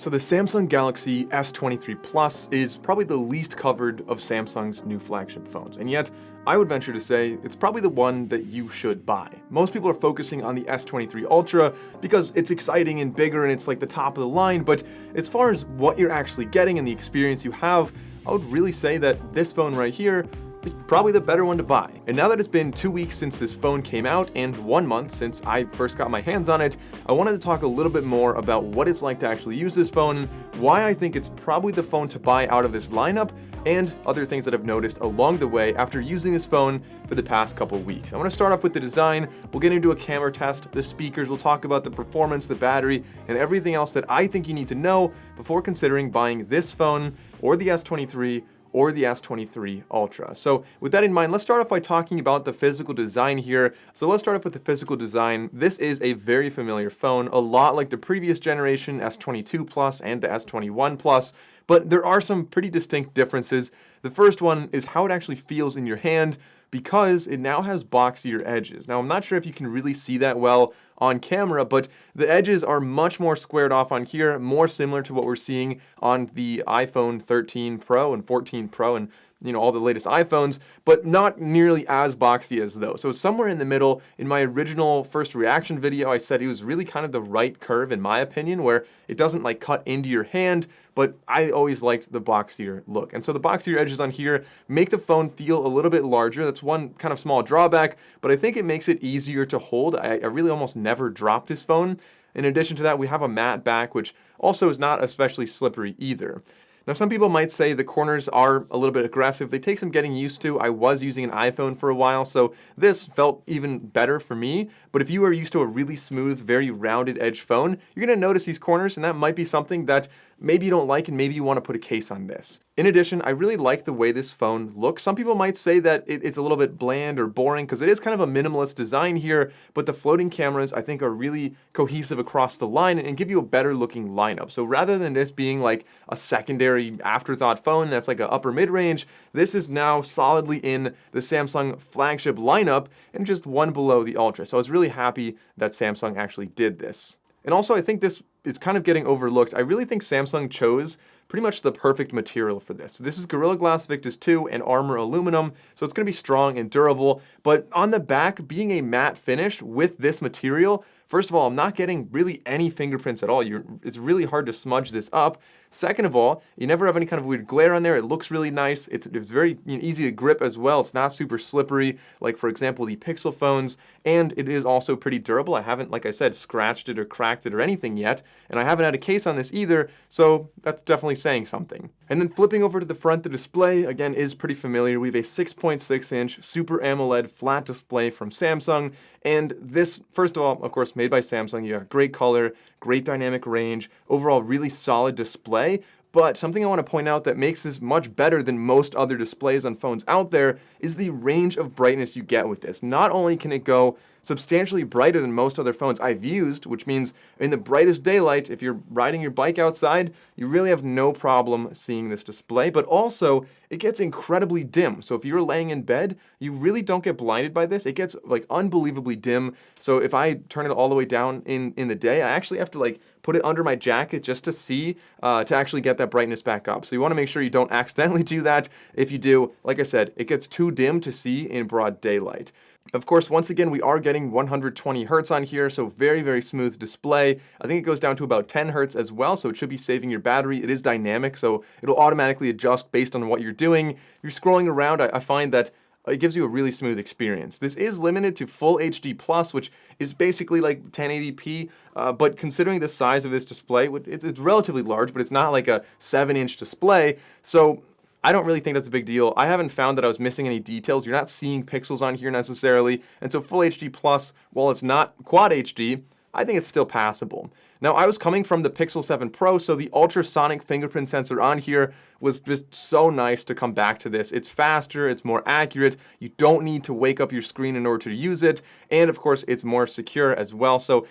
So the Samsung Galaxy S23 Plus is probably the least covered of Samsung's new flagship phones, and yet I would venture to say it's probably the one that you should buy. Most people are focusing on the S23 Ultra because it's exciting and bigger and it's like the top of the line, but as far as what you're actually getting and the experience you have, I would really say that this phone right here is probably the better one to buy. And now that it's been 2 weeks since this phone came out and 1 month since I first got my hands on it, I wanted to talk a little bit more about what it's like to actually use this phone, why I think it's probably the phone to buy out of this lineup, and other things that I've noticed along the way after using this phone for the past couple of weeks. I want to start off with the design, we'll get into a camera test, the speakers, we'll talk about the performance, the battery, and everything else that I think you need to know before considering buying this phone or the S23 or the S23 Ultra. So with that in mind, let's start off by talking about the physical design here. So let's start off with the physical design. This is a very familiar phone, a lot like the previous generation S22 Plus and the S21 Plus, but there are some pretty distinct differences. The first one is how it actually feels in your hand, because it now has boxier edges. Now, I'm not sure if you can really see that well on camera, but the edges are much more squared off on here, more similar to what we're seeing on the iPhone 13 Pro and 14 Pro and all the latest iPhones, but not nearly as boxy as those. So somewhere in the middle. In my original first reaction video, I said it was really kind of the right curve in my opinion, where it doesn't like cut into your hand, but I always liked the boxier look. And so the boxier edges on here make the phone feel a little bit larger. That's one kind of small drawback, but I think it makes it easier to hold. I really almost never dropped this phone. In addition to that, we have a matte back, which also is not especially slippery either. Now, some people might say the corners are a little bit aggressive. They take some getting used to. I was using an iPhone for a while, so this felt even better for me. But if you are used to a really smooth, very rounded edge phone, you're going to notice these corners, and that might be something that maybe you don't like and maybe you want to put a case on this. In addition, I really like the way this phone looks. Some people might say that it's a little bit bland or boring because it is kind of a minimalist design here, but the floating cameras I think are really cohesive across the line and give you a better looking lineup. So rather than this being like a secondary afterthought phone that's like an upper mid-range, this is now solidly in the Samsung flagship lineup and just one below the Ultra. So I was really happy that Samsung actually did this. And also, I think this is kind of getting overlooked. I really think Samsung chose pretty much the perfect material for this. So this is Gorilla Glass Victus 2 and Armor aluminum, so it's going to be strong and durable. But on the back, being a matte finish with this material, first of all, I'm not getting really any fingerprints at all. It's really hard to smudge this up. Second of all, you never have any kind of weird glare on there. It looks really nice. It's very easy to grip as well. It's not super slippery, like for example, the Pixel phones, and it is also pretty durable. I haven't, like I said, scratched it or cracked it or anything yet, and I haven't had a case on this either, so that's definitely saying something. And then flipping over to the front, the display, again, is pretty familiar. We have a 6.6-inch Super AMOLED flat display from Samsung, and this, first of all, of course, made by Samsung. You got great color, great dynamic range, overall really solid display. But something I want to point out that makes this much better than most other displays on phones out there is the range of brightness you get with this. Not only can it go substantially brighter than most other phones I've used, which means in the brightest daylight, if you're riding your bike outside, you really have no problem seeing this display, but also it gets incredibly dim. So if you're laying in bed, you really don't get blinded by this. It gets like unbelievably dim. So if I turn it all the way down in the day, I actually have to like put it under my jacket just to see, to actually get that brightness back up. So you want to make sure you don't accidentally do that. If you do, like I said, it gets too dim to see in broad daylight. Of course, once again, we are getting 120 Hertz on here, so very, very smooth display. I think it goes down to about 10 Hertz as well, so it should be saving your battery. It is dynamic, so it'll automatically adjust based on what you're doing. If you're scrolling around, I find that it gives you a really smooth experience. This is limited to Full HD Plus, which is basically like 1080p, but considering the size of this display, it's relatively large, but it's not like a 7-inch display, so I don't really think that's a big deal. I haven't found that I was missing any details. You're not seeing pixels on here necessarily, and so Full HD Plus, while it's not Quad HD, I think it's still passable. Now, I was coming from the Pixel 7 Pro, so the ultrasonic fingerprint sensor on here was just so nice to come back to this. It's faster, it's more accurate, you don't need to wake up your screen in order to use it, and of course, it's more secure as well. So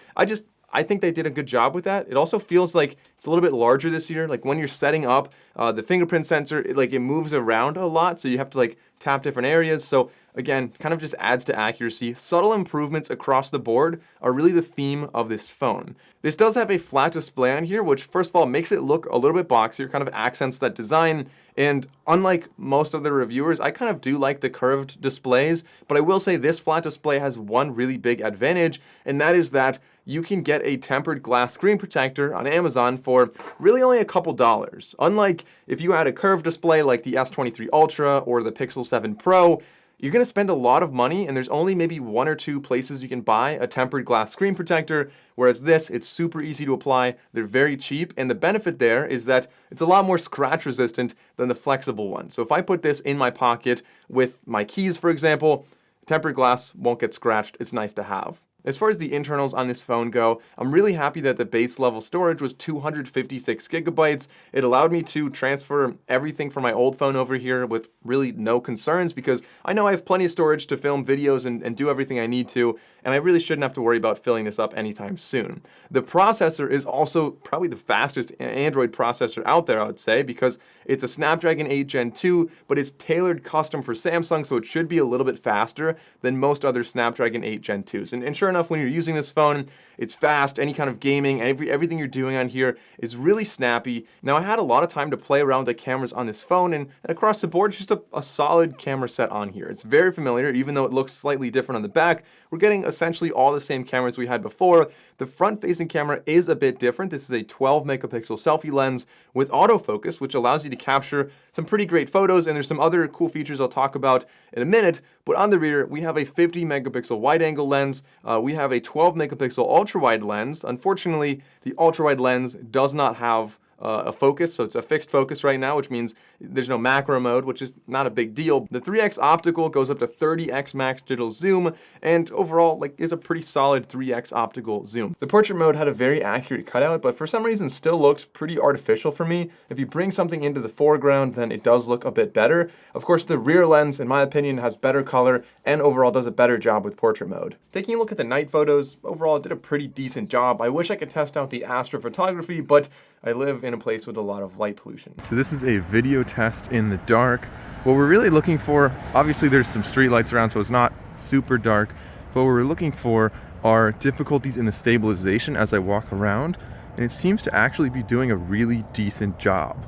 I think they did a good job with that. It also feels like it's a little bit larger this year. Like when you're setting up the fingerprint sensor, it moves around a lot, so you have to like tap different areas. So again, kind of just adds to accuracy. Subtle improvements across the board are really the theme of this phone. This does have a flat display on here, which first of all makes it look a little bit boxier, kind of accents that design. And unlike most of the reviewers, I kind of do like the curved displays, but I will say this flat display has one really big advantage, and that is that you can get a tempered glass screen protector on Amazon for really only a couple dollars. Unlike if you had a curved display like the S23 Ultra or the Pixel 7 Pro, you're going to spend a lot of money, and there's only maybe one or two places you can buy a tempered glass screen protector, whereas this, it's super easy to apply, they're very cheap, and the benefit there is that it's a lot more scratch resistant than the flexible one. So if I put this in my pocket with my keys, for example, tempered glass won't get scratched, it's nice to have. As far as the internals on this phone go, I'm really happy that the base level storage was 256 gigabytes. It allowed me to transfer everything from my old phone over here with really no concerns, because I know I have plenty of storage to film videos and do everything I need to, and I really shouldn't have to worry about filling this up anytime soon. The processor is also probably the fastest Android processor out there, I would say, because it's a Snapdragon 8 Gen 2, but it's tailored custom for Samsung, so it should be a little bit faster than most other Snapdragon 8 Gen 2s. And sure enough, when you're using this phone, it's fast. Any kind of gaming, everything you're doing on here is really snappy. Now, I had a lot of time to play around with the cameras on this phone, and across the board, it's just a solid camera set on here. It's very familiar, even though it looks slightly different on the back. We're getting essentially all the same cameras we had before. The front-facing camera is a bit different. This is a 12 megapixel selfie lens with autofocus, which allows you to capture some pretty great photos, and there's some other cool features I'll talk about in a minute. But on the rear, we have a 50 megapixel wide-angle lens. We have a 12 megapixel ultra-wide lens. Unfortunately, the ultra-wide lens does not have a focus, so it's a fixed focus right now, which means there's no macro mode, which is not a big deal. The 3x optical goes up to 30x max digital zoom, and overall, is a pretty solid 3x optical zoom. The portrait mode had a very accurate cutout, but for some reason still looks pretty artificial for me. If you bring something into the foreground, then it does look a bit better. Of course, the rear lens, in my opinion, has better color and overall does a better job with portrait mode. Taking a look at the night photos, overall it did a pretty decent job. I wish I could test out the astrophotography, but I live in a place with a lot of light pollution. So this is a video test in the dark. What we're really looking for, obviously there's some street lights around, so it's not super dark, but what we're looking for are difficulties in the stabilization as I walk around, and it seems to actually be doing a really decent job.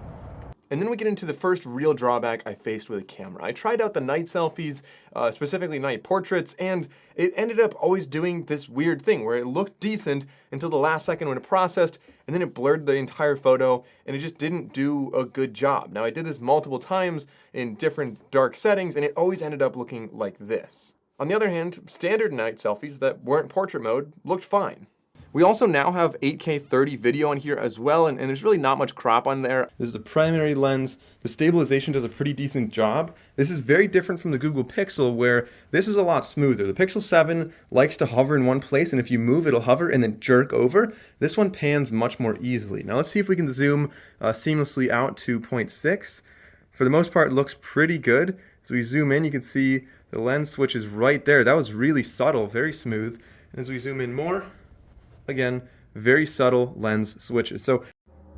And then we get into the first real drawback I faced with a camera. I tried out the night selfies, specifically night portraits, and it ended up always doing this weird thing where it looked decent until the last second when it processed, and then it blurred the entire photo, and it just didn't do a good job. Now, I did this multiple times in different dark settings, and it always ended up looking like this. On the other hand, standard night selfies that weren't portrait mode looked fine. We also now have 8K 30 video on here as well, and there's really not much crop on there. This is the primary lens. The stabilization does a pretty decent job. This is very different from the Google Pixel, where this is a lot smoother. The Pixel 7 likes to hover in one place, and if you move, it'll hover and then jerk over. This one pans much more easily. Now let's see if we can zoom seamlessly out to 0.6. For the most part, it looks pretty good. As we zoom in, you can see the lens switch is right there. That was really subtle, very smooth. And as we zoom in more, again, very subtle lens switches. So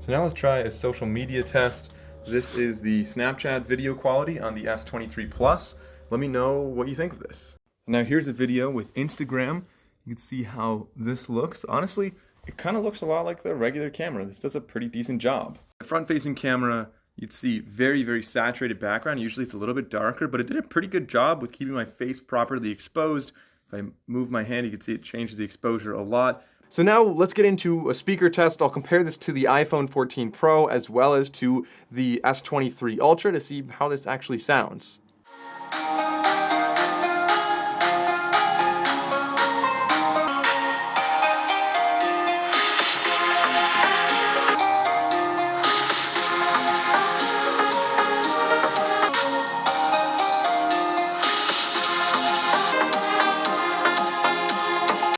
now let's try a social media test. This is the Snapchat video quality on the S23 Plus. Let me know what you think of this. Now here's a video with Instagram. You can see how this looks. Honestly, it kind of looks a lot like the regular camera. This does a pretty decent job. The front-facing camera, you'd see very, very saturated background. Usually it's a little bit darker, but it did a pretty good job with keeping my face properly exposed. If I move my hand, you can see it changes the exposure a lot. So now let's get into a speaker test. I'll compare this to the iPhone 14 Pro as well as to the S23 Ultra to see how this actually sounds.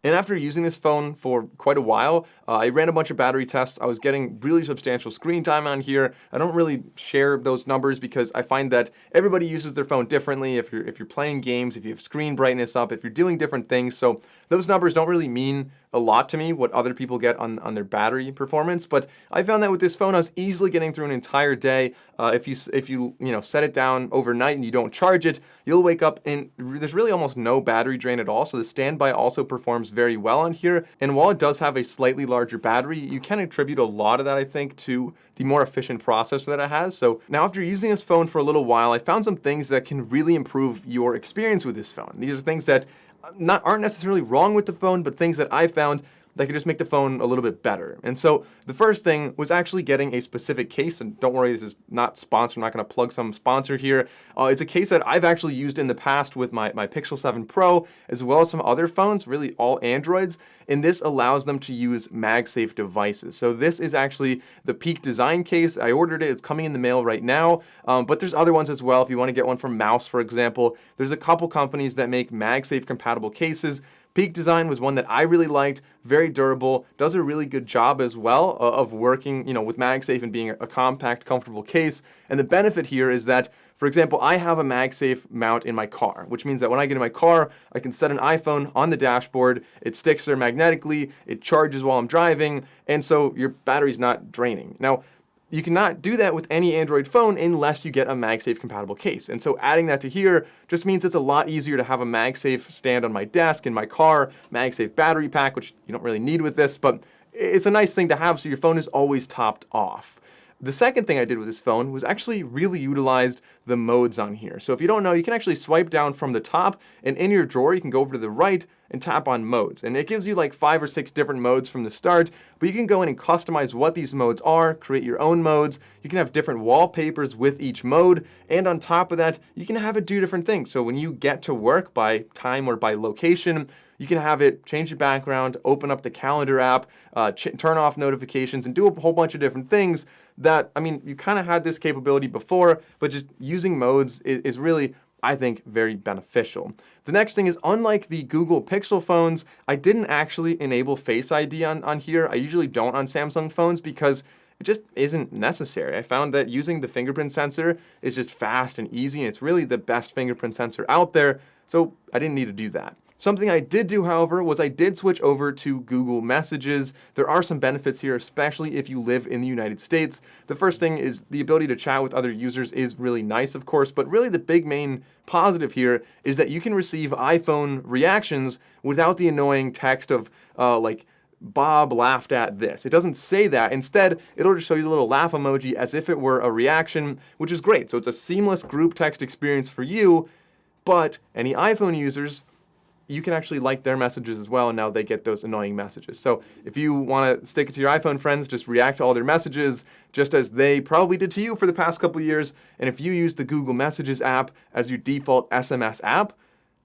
And after using this phone for quite a while, I ran a bunch of battery tests. I was getting really substantial screen time on here. I don't really share those numbers because I find that everybody uses their phone differently. If you're playing games, if you have screen brightness up, if you're doing different things. So those numbers don't really mean a lot to me what other people get on their battery performance, but I found that with this phone I was easily getting through an entire day. If you set it down overnight and you don't charge it, you'll wake up and there's really almost no battery drain at all. So the standby also performs very well on here, and while it does have a slightly larger battery, you can attribute a lot of that, I think, to the more efficient processor that it has. So now after using this phone for a little while, I found some things that can really improve your experience with this phone. These are things that aren't necessarily wrong with the phone, but things that I found that could just make the phone a little bit better. And so the first thing was actually getting a specific case, and don't worry, this is not sponsored, I'm not gonna plug some sponsor here. It's a case that I've actually used in the past with my Pixel 7 Pro, as well as some other phones, really all Androids, and this allows them to use MagSafe devices. So this is actually the Peak Design case. I ordered it, it's coming in the mail right now, but there's other ones as well. If you wanna get one from Mouse, for example, there's a couple companies that make MagSafe compatible cases. Peak Design was one that I really liked, very durable, does a really good job as well of working, with MagSafe and being a compact, comfortable case. And the benefit here is that, for example, I have a MagSafe mount in my car, which means that when I get in my car, I can set an iPhone on the dashboard, it sticks there magnetically, it charges while I'm driving, and so your battery's not draining. Now, you cannot do that with any Android phone unless you get a MagSafe compatible case. And so adding that to here just means it's a lot easier to have a MagSafe stand on my desk, in my car, MagSafe battery pack, which you don't really need with this, but it's a nice thing to have so your phone is always topped off. The second thing I did with this phone was actually really utilized the modes on here. So if you don't know, you can actually swipe down from the top, and in your drawer you can go over to the right and tap on modes. And it gives you like 5 or 6 different modes from the start, but you can go in and customize what these modes are, create your own modes. You can have different wallpapers with each mode, and on top of that, you can have it do different things. So when you get to work by time or by location, you can have it change the background, open up the calendar app, turn off notifications, and do a whole bunch of different things that, you kind of had this capability before, but just using modes is really, I think, very beneficial. The next thing is, unlike the Google Pixel phones, I didn't actually enable Face ID on here. I usually don't on Samsung phones because it just isn't necessary. I found that using the fingerprint sensor is just fast and easy, and it's really the best fingerprint sensor out there, so I didn't need to do that. Something I did do, however, was I did switch over to Google Messages. There are some benefits here, especially if you live in the United States. The first thing is the ability to chat with other users is really nice, of course, but really the big main positive here is that you can receive iPhone reactions without the annoying text of Bob laughed at this. It doesn't say that. Instead, it'll just show you the little laugh emoji as if it were a reaction, which is great. So it's a seamless group text experience for you, but any iPhone users, you can actually like their messages as well, and now they get those annoying messages. So if you want to stick it to your iPhone friends, just react to all their messages, just as they probably did to you for the past couple of years. And if you use the Google Messages app as your default SMS app,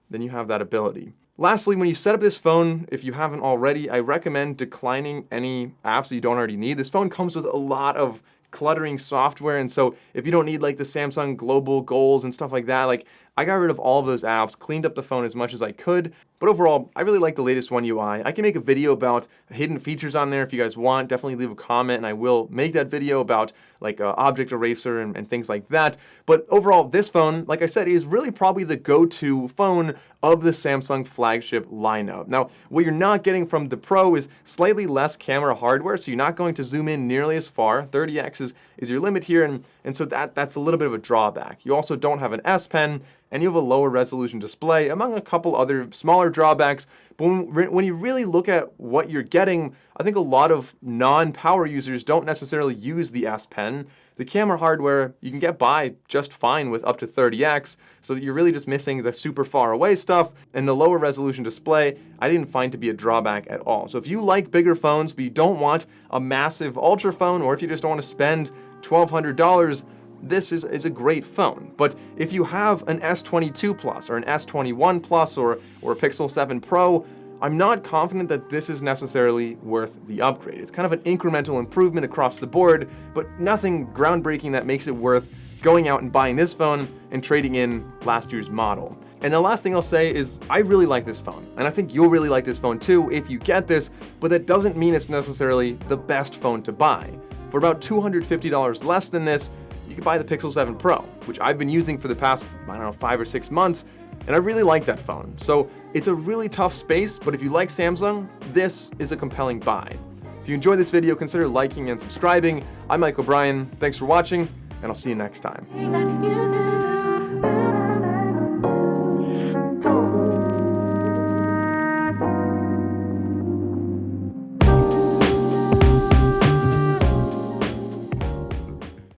then you have that ability. Lastly, when you set up this phone, if you haven't already, I recommend declining any apps that you don't already need. This phone comes with a lot of cluttering software, and so if you don't need like the Samsung global goals and stuff like that, I got rid of all of those apps, cleaned up the phone as much as I could, but overall, I really like the latest One UI. I can make a video about hidden features on there if you guys want. Definitely leave a comment, and I will make that video about object eraser and things like that. But overall, this phone, like I said, is really probably the go-to phone of the Samsung flagship lineup. Now, what you're not getting from the Pro is slightly less camera hardware, so you're not going to zoom in nearly as far. 30x is your limit here, and so that's a little bit of a drawback. You also don't have an S Pen, and you have a lower resolution display, among a couple other smaller drawbacks. But when you really look at what you're getting, I think a lot of non-power users don't necessarily use the S Pen. The camera hardware, you can get by just fine with up to 30x, so you're really just missing the super far away stuff, and the lower resolution display, I didn't find to be a drawback at all. So if you like bigger phones, but you don't want a massive ultra phone, or if you just don't want to spend $1,200, this is a great phone. But if you have an S22 Plus or an S21 Plus or a Pixel 7 Pro, I'm not confident that this is necessarily worth the upgrade. It's kind of an incremental improvement across the board, but nothing groundbreaking that makes it worth going out and buying this phone and trading in last year's model. And the last thing I'll say is I really like this phone, and I think you'll really like this phone too if you get this, but that doesn't mean it's necessarily the best phone to buy. For about $250 less than this, you could buy the Pixel 7 Pro, which I've been using for the past, 5 or 6 months, and I really like that phone. So it's a really tough space, but if you like Samsung, this is a compelling buy. If you enjoyed this video, consider liking and subscribing. I'm Mike O'Brien, thanks for watching, and I'll see you next time.